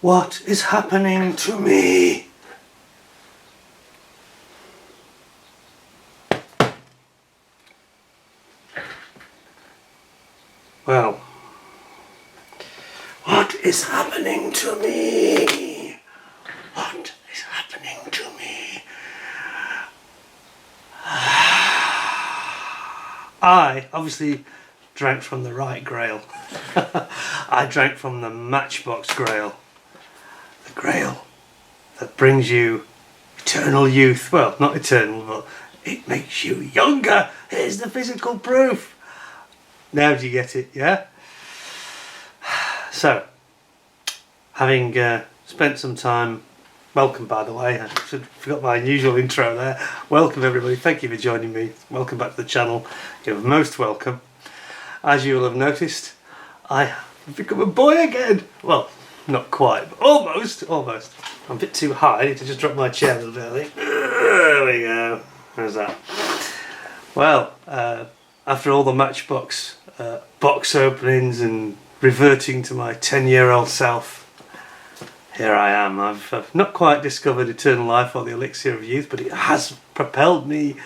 What is happening to me? Well, what is happening to me? What is happening to me? I obviously drank from the right grail. I drank from the Matchbox grail. The grail that brings you eternal youth. Well, not eternal, but it makes you younger. Here's the physical proof. Now do you get it, yeah? So, having spent some time, welcome by the way, I forgot my usual intro there. Welcome everybody, thank you for joining me. Welcome back to the channel, you're most welcome. As you will have noticed, I have become a boy again. Well, not quite, but almost. I'm a bit too high, I need to just drop my chair a little bit, I think. There we go, how's that? Well, after all the Matchbox box openings and reverting to my 10-year-old self, here I am. I've not quite discovered eternal life or the elixir of youth, but it has propelled me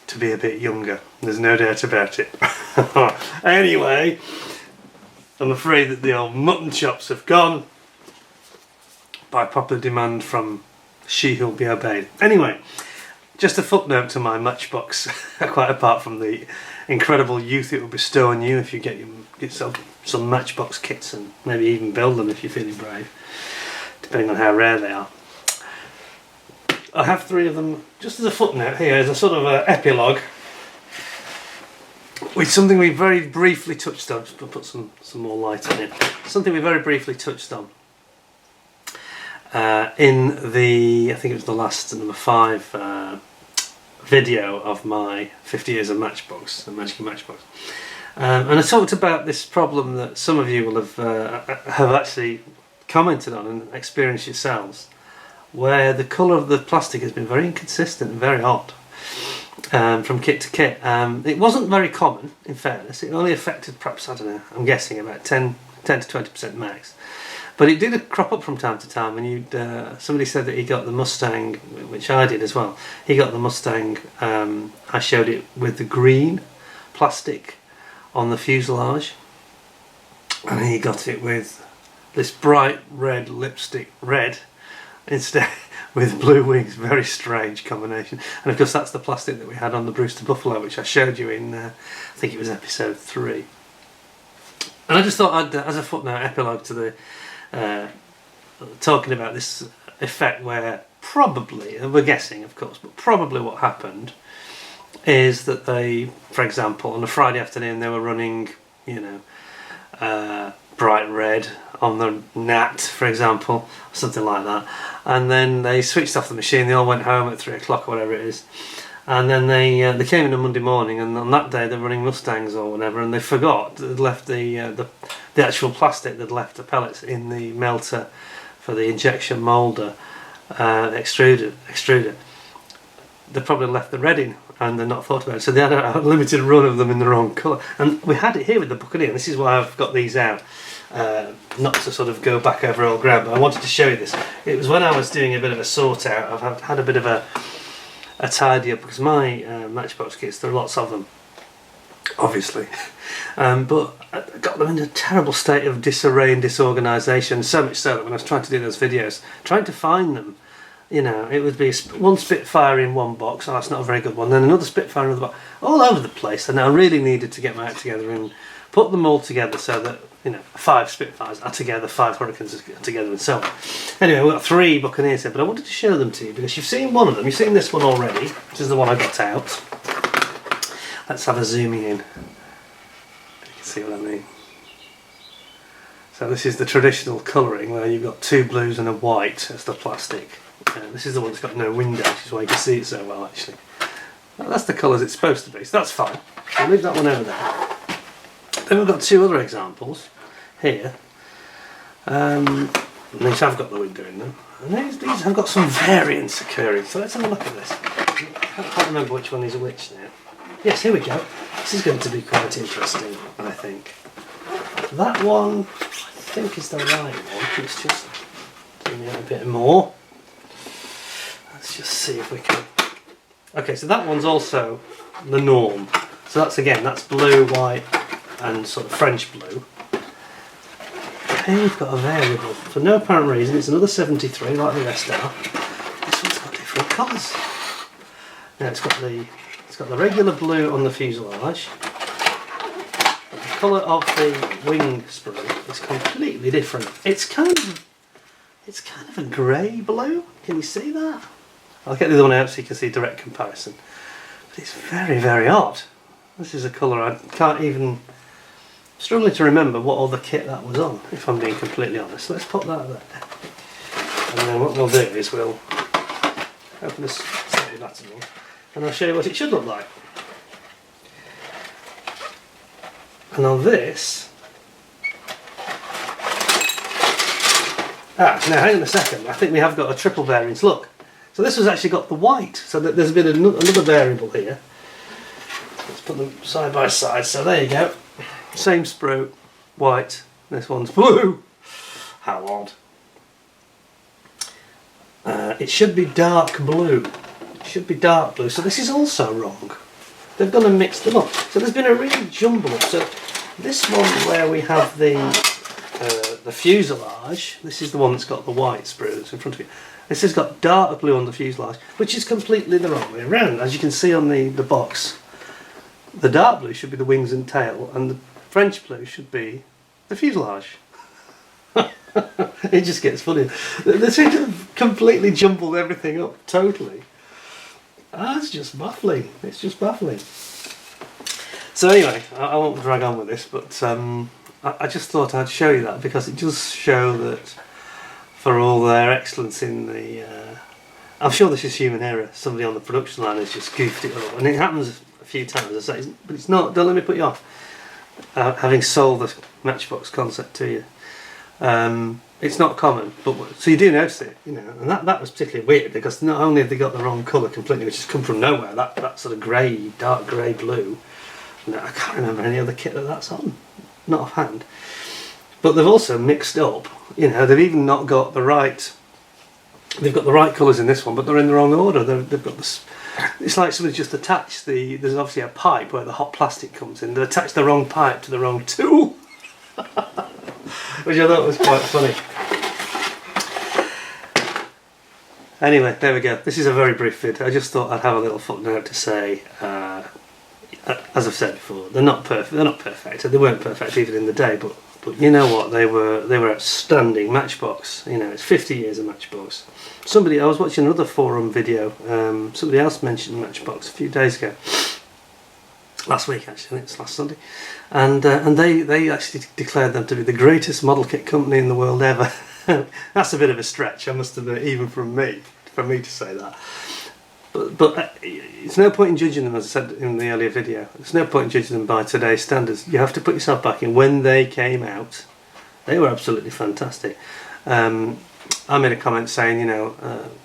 to be a bit younger. There's no doubt about it. Anyway, I'm afraid that the old mutton chops have gone by popular demand from she who'll be obeyed. Anyway, just a footnote to my Matchbox, quite apart from the incredible youth it will bestow on you if you get yourself some Matchbox kits and maybe even build them if you're feeling brave, depending on how rare they are. I have 3 of them just as a footnote here, as a sort of epilogue, with something we very briefly touched on, just to put some more light on it. Something we very briefly touched on in the, I think it was the last number 5 video of my 50 years of Matchbox, the Magic Matchbox, and I talked about this problem that some of you will have actually commented on and experienced yourselves, where the colour of the plastic has been very inconsistent and very odd from kit to kit. It wasn't very common, in fairness. It only affected perhaps, I don't know, I'm guessing about 10 to 20% max. But it did crop up from time to time, and somebody said that he got the Mustang, which I did as well. He got the Mustang, I showed it with the green plastic on the fuselage, and he got it with this bright red lipstick red instead with blue wings. Very strange combination. And of course that's the plastic that we had on the Brewster Buffalo, which I showed you in, I think it was episode 3. And I just thought I'd, as a footnote, epilogue to the talking about this effect where probably, and we're guessing of course, but probably what happened is that they, for example, on a Friday afternoon they were running, you know, bright red on the Nat, for example, or something like that, and then they switched off the machine, they all went home at 3 o'clock or whatever it is, and then they came in on Monday morning, and on that day they're running Mustangs or whatever, and they forgot they'd left the actual plastic, they'd left the pellets in the melter for the injection moulder extruder. They probably left the red in and they're not thought about it, so they had a limited run of them in the wrong colour. And we had it here with the Buccaneer, this is why I've got these out, not to sort of go back over old ground, but I wanted to show you this. It was when I was doing a bit of a sort out, I've had a bit of a tidy up, because my Matchbox kits, there are lots of them, obviously, but I got them in a terrible state of disarray and disorganisation, so much so that when I was trying to do those videos, trying to find them, you know, it would be one Spitfire in one box, oh that's not a very good one, then another Spitfire in another box, all over the place, and I really needed to get my act together and put them all together so that, you know, 5 Spitfires are together, 5 Hurricanes are together, and so on. Anyway, we've got 3 Buccaneers here, but I wanted to show them to you because you've seen one of them. You've seen this one already, which is the one I got out. Let's have a zooming in. You can see what I mean. So this is the traditional colouring where you've got 2 blues and a white as the plastic. This is the one that's got no window, which is why you can see it so well actually. Well, that's the colours it's supposed to be, so that's fine. I'll leave that one over there. Then we've got 2 other examples here. These have got the window in them. And these have got some variance occurring, so let's have a look at this. I can't remember which one is which now. Yes, here we go. This is going to be quite interesting, I think. That one, I think, is the right one. Let's just zoom out a bit more. Let's just see if we can... Okay, so that one's also the norm. So that's, again, that's blue, white, and sort of French blue. Here we've got a variable. For no apparent reason, it's another 73, like the rest are. This one's got different colours. Now it's got the regular blue on the fuselage. But the colour of the wing sprue is completely different. It's kind of a grey blue. Can you see that? I'll get the other one out so you can see direct comparison. But it's very, very odd. This is a colour I can't even... struggling to remember what other kit that was on, if I'm being completely honest. Let's put that there. And then what we'll do is we'll open this slightly better one, and I'll show you what it should look like. And on this... now hang on a second, I think we have got a triple variance. Look, so this has actually got the white, so that there's been another variable here. Let's put them side by side, so there you go. Same sprue, white, this one's blue. How odd. It should be dark blue. It should be dark blue, so this is also wrong. They've gone and mixed them up. So there's been a real jumble up. So this one where we have the fuselage, this is the one that's got the white sprues in front of you. This has got dark blue on the fuselage, which is completely the wrong way around. As you can see on the box, the dark blue should be the wings and tail, and the French blue should be the fuselage. It just gets funny. They seem to have completely jumbled everything up, totally. That's just baffling. It's just baffling. So anyway, I won't drag on with this, but I just thought I'd show you that because it does show that for all their excellence in the... I'm sure this is human error. Somebody on the production line has just goofed it up, and it happens a few times, I say, but it's not, don't let me put you off. Having sold the Matchbox concept to you, it's not common, but so you do notice it, you know, and that was particularly weird because not only have they got the wrong colour completely, which has come from nowhere, that sort of grey, dark grey blue. No, I can't remember any other kit that's on, not offhand. But they've also mixed up, you know, they've even not got the right. They've got the right colours in this one, but they're in the wrong order. They've got this. It's like somebody's just attached there's obviously a pipe where the hot plastic comes in. They attached the wrong pipe to the wrong tool, which I thought was quite funny. Anyway, there we go. This is a very brief vid. I just thought I'd have a little footnote to say, as I've said before, they're not perfect. They're not perfect. They weren't perfect even in the day, but you know what? They were outstanding. Matchbox. You know, it's 50 years of Matchbox. I was watching another forum video, somebody else mentioned Matchbox a few days ago, last week actually, I think it's last Sunday, and they actually declared them to be the greatest model kit company in the world ever. That's a bit of a stretch, I must admit, even for me to say that. But it's no point in judging them, as I said in the earlier video, there's no point in judging them by today's standards. You have to put yourself back in when they came out. They were absolutely fantastic. I made a comment saying, you know,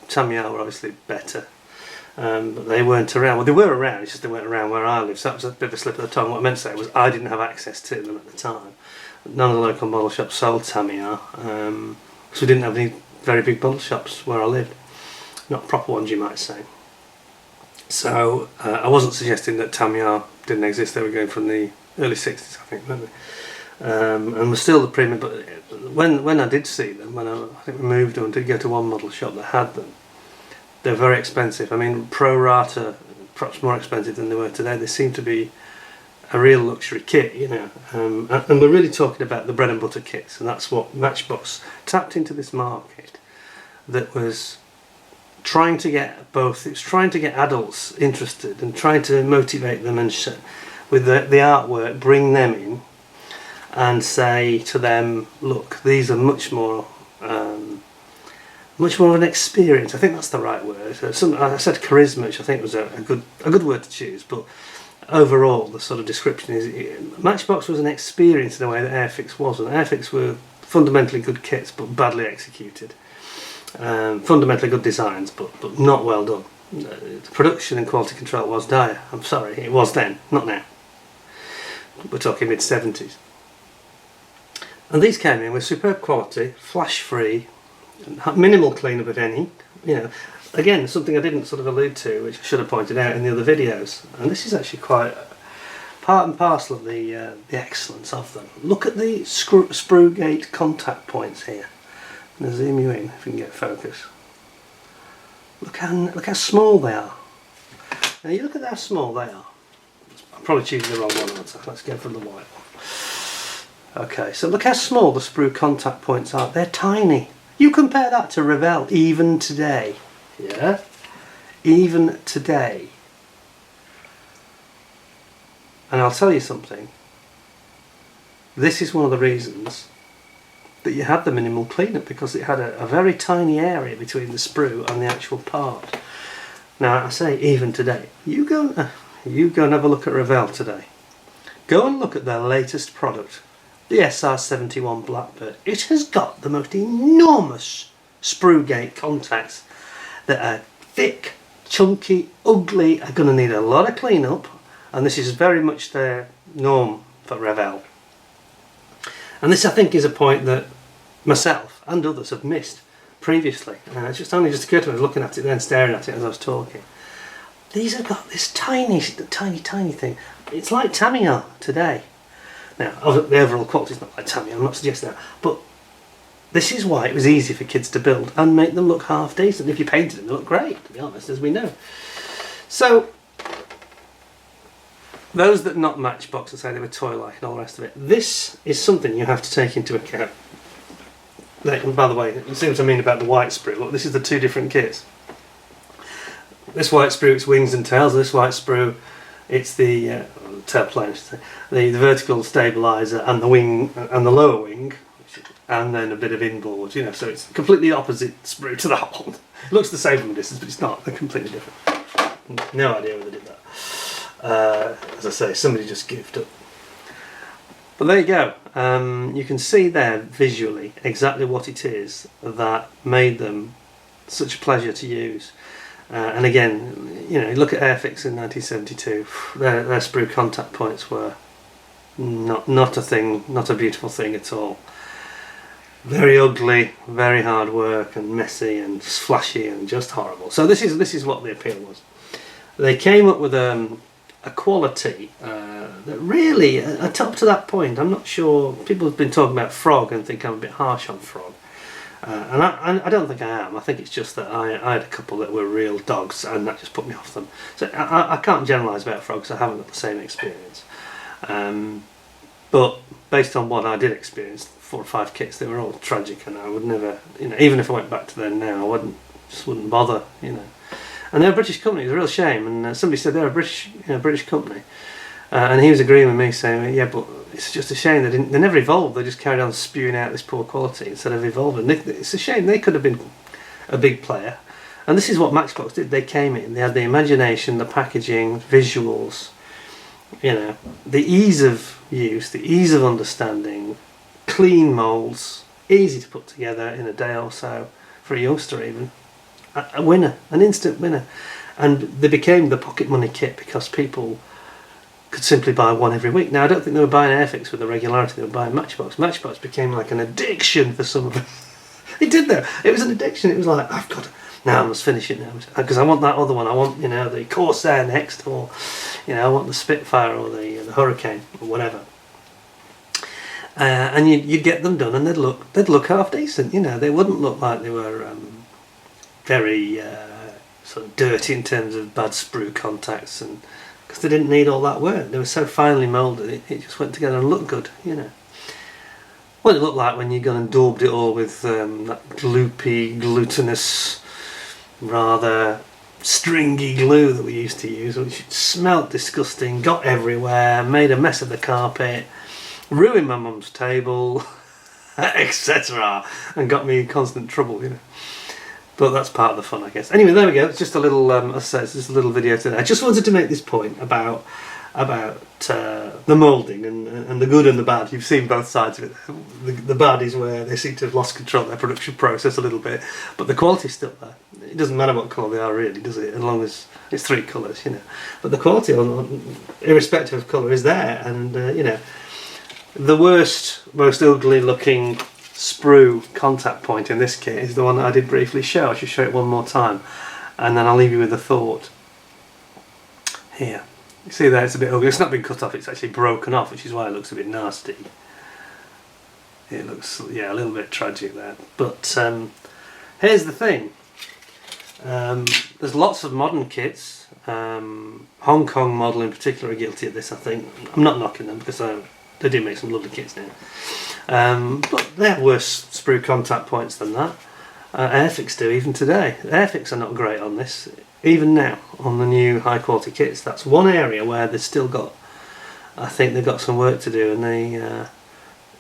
Tamiya were obviously better, but they weren't around. Well, they were around, it's just they weren't around where I live, so that was a bit of a slip of the tongue. What I meant to say was I didn't have access to them at the time. None of the local model shops sold Tamiya, so we didn't have any very big model shops where I lived. Not proper ones, you might say. So I wasn't suggesting that Tamiya didn't exist. They were going from the early 60s, I think, weren't they? And were still the premium, but when I did see them, when I think we moved on, did go to one model shop that had them, they're very expensive. I mean, pro rata, perhaps more expensive than they were today. They seem to be a real luxury kit, you know. And we're really talking about the bread and butter kits, and that's what Matchbox tapped into, this market that was trying to get both. It was trying to get adults interested and trying to motivate them and with the artwork, bring them in and say to them, look, these are much more of an experience. I think that's the right word. I said charisma, which I think was a good word to choose, but overall the sort of description is Matchbox was an experience in a way that Airfix wasn't. Airfix were fundamentally good kits but badly executed. Fundamentally good designs but not well done. the production and quality control was dire. I'm sorry, it was then, not now. We're talking mid-70s. And these came in with superb quality, flash-free, minimal cleanup if any. You know, again, something I didn't sort of allude to, which I should have pointed out in the other videos. And this is actually quite part and parcel of the excellence of them. Look at the sprue gate contact points here. I'm going to zoom you in if we can get focus. Look how small they are. Now you look at how small they are. I'm probably choosing the wrong one, aren't I? Let's go for the white one. Okay, so look how small the sprue contact points are. They're tiny. You compare that to Revell even today. Yeah? Even today. And I'll tell you something. This is one of the reasons that you had the minimal cleanup, because it had a very tiny area between the sprue and the actual part. Now I say even today. You go and have a look at Revell today. Go and look at their latest product, the SR71 Blackbird. It has got the most enormous sprue gate contacts that are thick, chunky, ugly, are going to need a lot of cleanup, and this is very much their norm for Revell. And this, I think, is a point that myself and others have missed previously. And it only just occurred to me, I was looking at it then, staring at it as I was talking. These have got this tiny thing. It's like Tamiya today. Now, the overall quality is not like Tamiya, I'm not suggesting that. But this is why it was easy for kids to build and make them look half decent. If you painted them, they look great, to be honest, as we know. So, those that not Matchbox and say they were toy-like and all the rest of it, this is something you have to take into account. And by the way, you see what I mean about the white sprue. Look, this is the two different kits. This white sprue, it's wings and tails. This white sprue, it's the tail plane, the vertical stabiliser and the wing and the lower wing, and then a bit of inboard. You know, so it's completely opposite sprue to that one. It looks the same from a distance, but it's not. They're completely different. No idea where they did that. As I say, somebody just goofed up. But there you go. You can see there visually exactly what it is that made them such a pleasure to use. And again, you know, look at Airfix in 1972. Their sprue contact points were not a thing, not a beautiful thing at all. Very ugly, very hard work, and messy, and flashy, and just horrible. So this is what the appeal was. They came up with a quality that really, up to that point, I'm not sure, people have been talking about Frog and think I'm a bit harsh on Frog. And I don't think I am. I think it's just that I had a couple that were real dogs and that just put me off them. So I can't generalise about Frog because I haven't got the same experience. But based on what I did experience, 4 or 5 kits, they were all tragic, and I would never, you know, even if I went back to them now, I just wouldn't bother, you know. And they're a British company. It's a real shame. And somebody said they're a British company, and he was agreeing with me, saying, "Yeah, but it's just a shame they never evolved. They just carried on spewing out this poor quality instead of evolving. It's a shame. They could have been a big player." And this is what Matchbox did. They came in. They had the imagination, the packaging, visuals. You know, the ease of use, the ease of understanding, clean moulds, easy to put together in a day or so for a youngster even. A winner, an instant winner. And they became the pocket money kit because people could simply buy one every week. Now I don't think they were buying Airfix with the regularity they were buying Matchbox. Matchbox became like an addiction for some of them. It did though. It was an addiction. It was like, I've got to, now I must finish it now because I want that other one. I want, you know, the Corsair next, or, you know, I want the Spitfire or the Hurricane or whatever. And you'd get them done and they'd look half decent. You know, they wouldn't look like they were very sort of dirty in terms of bad sprue contacts, and because they didn't need all that work. They were so finely moulded, it just went together and looked good, you know. What it looked like when you gone and daubed it all with that gloopy, glutinous, rather stringy glue that we used to use, which smelt disgusting, got everywhere, made a mess of the carpet, ruined my mum's table, etc., and got me in constant trouble, you know. But that's part of the fun, I guess. Anyway, there we go. It's just a little, as I say, it's just a little video today. I just wanted to make this point about the moulding and the good and the bad. You've seen both sides of it. The bad is where they seem to have lost control of their production process a little bit, but the quality's still there. it doesn't matter what colour they are really, does it? As long as it's 3 colours, you know. But the quality, irrespective of colour, is there. And you know, the worst, most ugly looking Sprue contact point in this kit is the one that I did briefly show. I should show it one more time, and then I'll leave you with a thought. Here, you see there, it's a bit ugly. It's not been cut off, it's actually broken off, which is why it looks a bit nasty. It looks, yeah, a little bit tragic there. But here's the thing. There's lots of modern kits. Hong Kong model in particular are guilty of this, I think. I'm not knocking them because they do make some lovely kits now. But they have worse Sprue contact points than that. Airfix do, even today. Airfix are not great on this. Even now, on the new high quality kits, that's one area where they've still got, I think they've got some work to do, and they,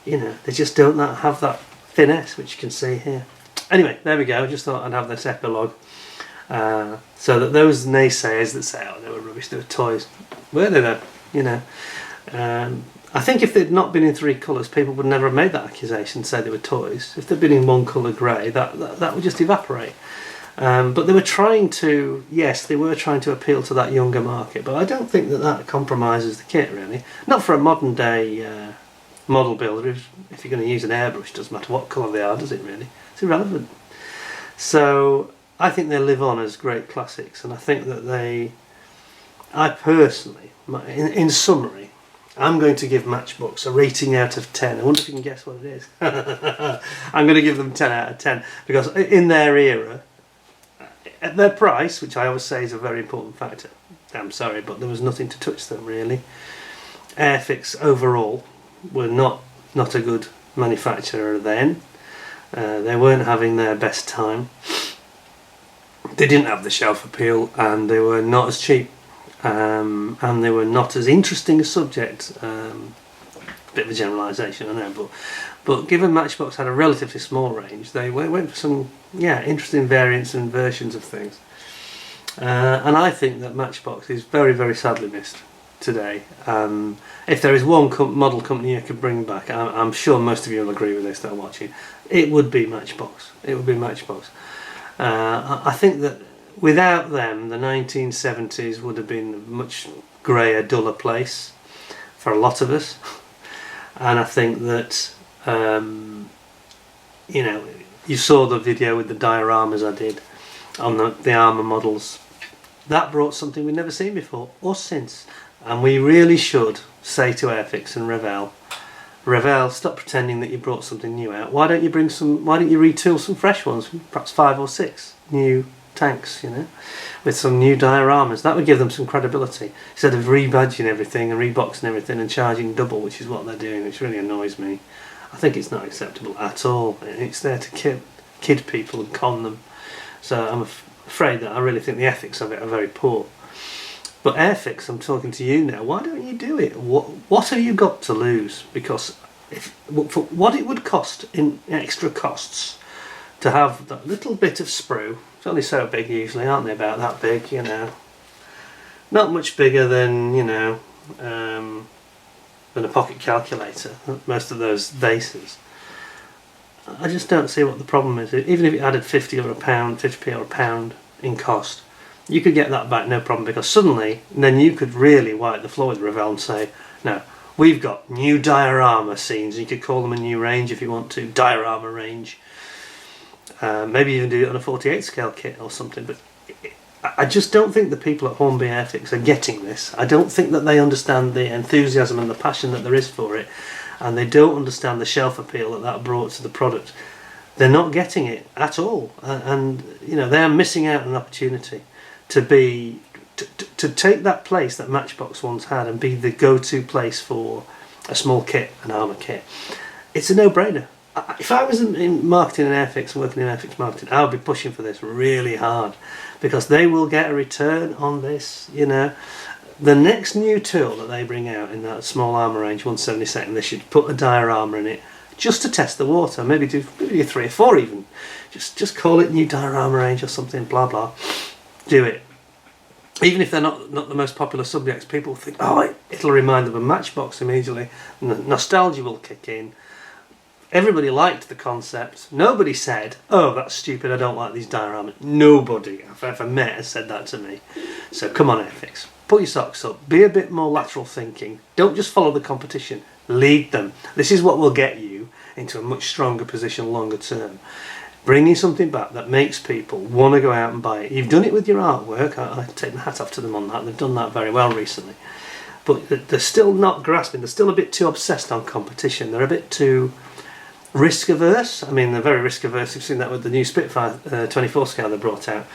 you know, they just don't have that finesse, which you can see here. Anyway, there we go. I just thought I'd have this epilogue, so that those naysayers that say, oh, they were rubbish, they were toys, were they though? You know, I think if they'd not been in 3 colours, people would never have made that accusation and say they were toys. If they'd been in 1 colour grey, that would just evaporate. But they were trying to, yes, they were trying to appeal to that younger market, but I don't think that compromises the kit really. Not for a modern day model builder. If you're going to use an airbrush, it doesn't matter what colour they are, does it really? It's irrelevant. So I think they live on as great classics, and I think that I personally, in summary, I'm going to give Matchbox a rating out of 10. I wonder if you can guess what it is. I'm going to give them 10 out of 10 because in their era, at their price, which I always say is a very important factor, I'm sorry, but there was nothing to touch them really. Airfix overall were not a good manufacturer then. They weren't having their best time. They didn't have the shelf appeal, and they were not as cheap, and they were not as interesting a subject. Bit of a generalisation, I know, but given Matchbox had a relatively small range, they went for some interesting variants and versions of things. And I think that Matchbox is very, very sadly missed today. If there is one model company you could bring back, I'm sure most of you will agree with this that are watching, it would be Matchbox. It would be Matchbox. I think that without them, the 1970s would have been a much greyer, duller place for a lot of us. And I think that, you know, you saw the video with the dioramas I did on the armour models. That brought something we'd never seen before or since. And we really should say to Airfix and Revell, stop pretending that you brought something new out. Why don't you retool some fresh ones, perhaps 5 or 6 new tanks, you know, with some new dioramas? That would give them some credibility instead of rebadging everything and reboxing everything and charging double, which is what they're doing, which really annoys me. I think it's not acceptable at all. It's there to kid people and con them. So I'm afraid that I really think the ethics of it are very poor. But Airfix, I'm talking to you now, why don't you do it? What have you got to lose? Because for what it would cost in extra costs to have that little bit of Sprue, it's only so big usually, aren't they, about that big, you know. Not much bigger than, you know, than a pocket calculator, most of those vases. I just don't see what the problem is. Even if it added 50p or a pound in cost, you could get that back no problem, because suddenly then you could really wipe the floor with Revell and say, no, we've got new diorama scenes. You could call them a new range if you want to, diorama range. Maybe even do it on a 48 scale kit or something. But I just don't think the people at Hornby Airfix are getting this. I don't think that they understand the enthusiasm and the passion that there is for it, and they don't understand the shelf appeal that brought to the product. They're not getting it at all, and you know, they are missing out on an opportunity to take that place that Matchbox once had and be the go-to place for a small kit, an armour kit. It's a no-brainer. If I was in marketing and Airfix and working in Airfix marketing, I would be pushing for this really hard, because they will get a return on this. You know, the next new tool that they bring out in that small armour range, 1/72, they should put a diorama in it just to test the water. Maybe do 3 or 4 even. Just call it new diorama range or something. Blah blah. Do it. Even if they're not the most popular subjects, people think, oh, it'll remind them of Matchbox immediately. Nostalgia will kick in. Everybody liked the concept. Nobody said, oh, that's stupid, I don't like these dioramas. Nobody I've ever met has said that to me. So come on, Airfix. Put your socks up. Be a bit more lateral thinking. Don't just follow the competition. Lead them. This is what will get you into a much stronger position longer term. Bringing something back that makes people want to go out and buy it. You've done it with your artwork. I take my hat off to them on that. They've done that very well recently. But they're still not grasping. They're still a bit too obsessed on competition. They're a bit too risk averse. I mean, they're very risk averse. You've seen that with the new Spitfire 24 scale they brought out.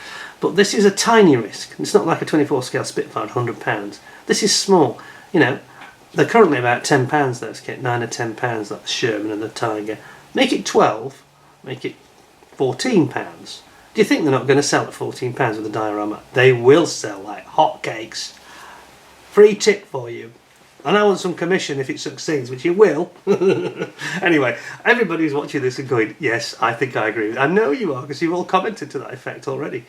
But this is a tiny risk. It's not like a 24 scale Spitfire at £100. This is small. You know, they're currently about £10, those kit, 9 or £10, like the Sherman and the Tiger. Make it 12, make it £14. Do you think they're not going to sell at £14 with a diorama? They will sell like hotcakes. Free tip for you. And I want some commission if it succeeds, which it will. Anyway, everybody's watching this and going, yes, I think I agree. I know you are, because you've all commented to that effect already.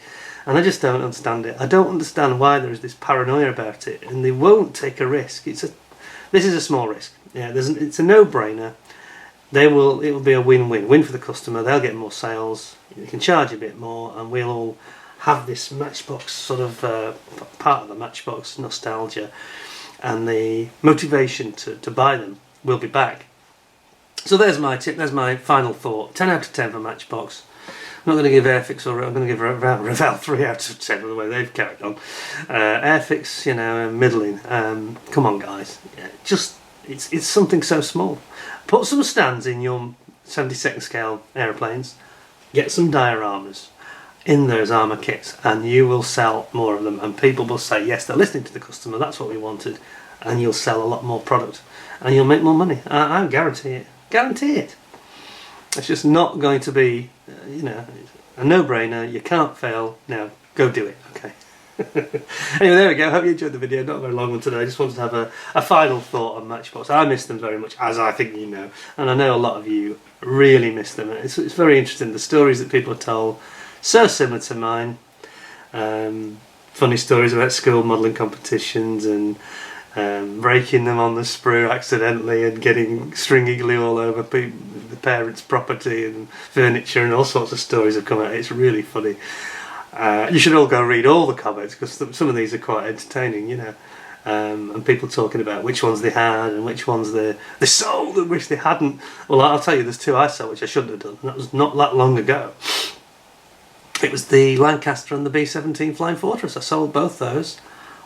And I just don't understand it. I don't understand why there is this paranoia about it, and they won't take a risk. This is a small risk. Yeah, it's a no-brainer. It will be a win-win. Win for the customer, they'll get more sales, you can charge a bit more, and we'll all have this Matchbox sort of part of the Matchbox nostalgia, and the motivation to buy them will be back. So there's my tip, there's my final thought. 10 out of 10 for Matchbox. I'm not going to give Airfix, or I'm going to give Revell 3 out of 10 by the way they've carried on. Airfix, you know, middling. Come on guys, yeah, just it's something so small. Put some stands in your 72nd scale aeroplanes, get some dioramas in those armour kits, and you will sell more of them, and people will say yes, they're listening to the customer, that's what we wanted, and you'll sell a lot more product and you'll make more money. I guarantee it. Guarantee it. It's just not going to be you know, a no-brainer. You can't fail. Now go do it. Okay. Anyway, there we go. Hope you enjoyed the video. Not a very long one today. I just wanted to have a final thought on Matchbox. I miss them very much, as I think you know, and I know a lot of you really miss them. It's very interesting, the stories that people are told, so similar to mine. Funny stories about school modelling competitions and breaking them on the sprue accidentally and getting stringy glue all over the parents' property and furniture, and all sorts of stories have come out. It's really funny. You should all go read all the comments, because some of these are quite entertaining, you know. And people talking about which ones they had and which ones they sold and which they hadn't. Well, I'll tell you, there's two I sold which I shouldn't have done, and that was not that long ago. It was the Lancaster and the B-17 Flying Fortress. I sold both those.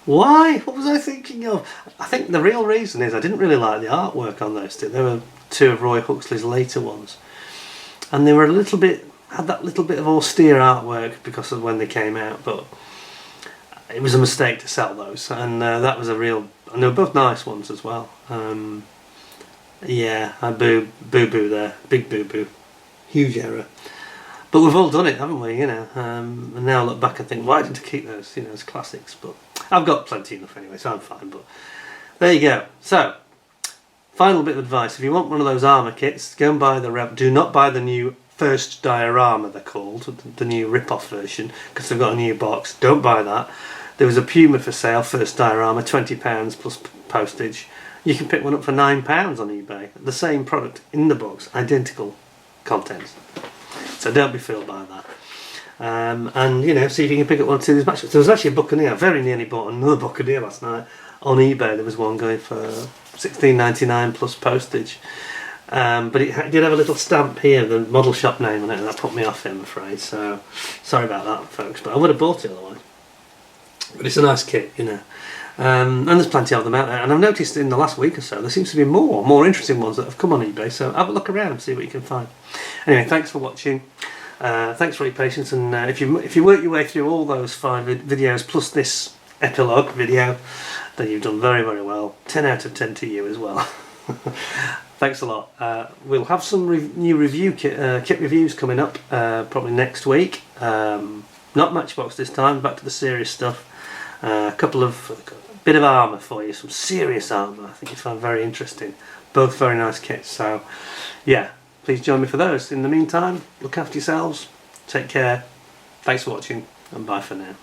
Why? What was I thinking of? I think the real reason is I didn't really like the artwork on those two. They were two of Roy Huxley's later ones, and they were had that little bit of austere artwork because of when they came out, but it was a mistake to sell those, and that was a real, and they were both nice ones as well. Yeah, I boo-boo there, big boo-boo, huge error. But we've all done it, haven't we, you know, and now I look back and think, why didn't I keep those, you know, as classics? But I've got plenty enough anyway, so I'm fine. But there you go. So, final bit of advice: if you want one of those armour kits, go and buy do not buy the new First Diorama, they're called, the new rip-off version, because they've got a new box. Don't buy that. There was a Puma for sale, First Diorama, £20 plus postage. You can pick one up for £9 on eBay. The same product in the box, identical contents. So don't be fooled by that. And you know, see if you can pick up one or two of these Matchbox. There was actually a Buccaneer. I very nearly bought another Buccaneer last night on eBay. There was one going for $16.99 plus postage. But it did have a little stamp here, the model shop name on it, and that put me off, I'm afraid. So sorry about that, folks. But I would have bought it otherwise. But it's a nice kit, you know. And there's plenty of them out there. And I've noticed in the last week or so there seems to be more interesting ones that have come on eBay. So have a look around and see what you can find. Anyway, thanks for watching. Thanks for your patience. And if you work your way through all those 5 videos plus this epilogue video, then you've done very, very well. 10 out of 10 to you as well. Thanks a lot. We'll have some new review kit reviews coming up probably next week. Not Matchbox this time, back to the serious stuff. A bit of armour for you, some serious armour I think you find very interesting. Both very nice kits, so yeah, please join me for those. In the meantime, look after yourselves, take care, thanks for watching, and bye for now.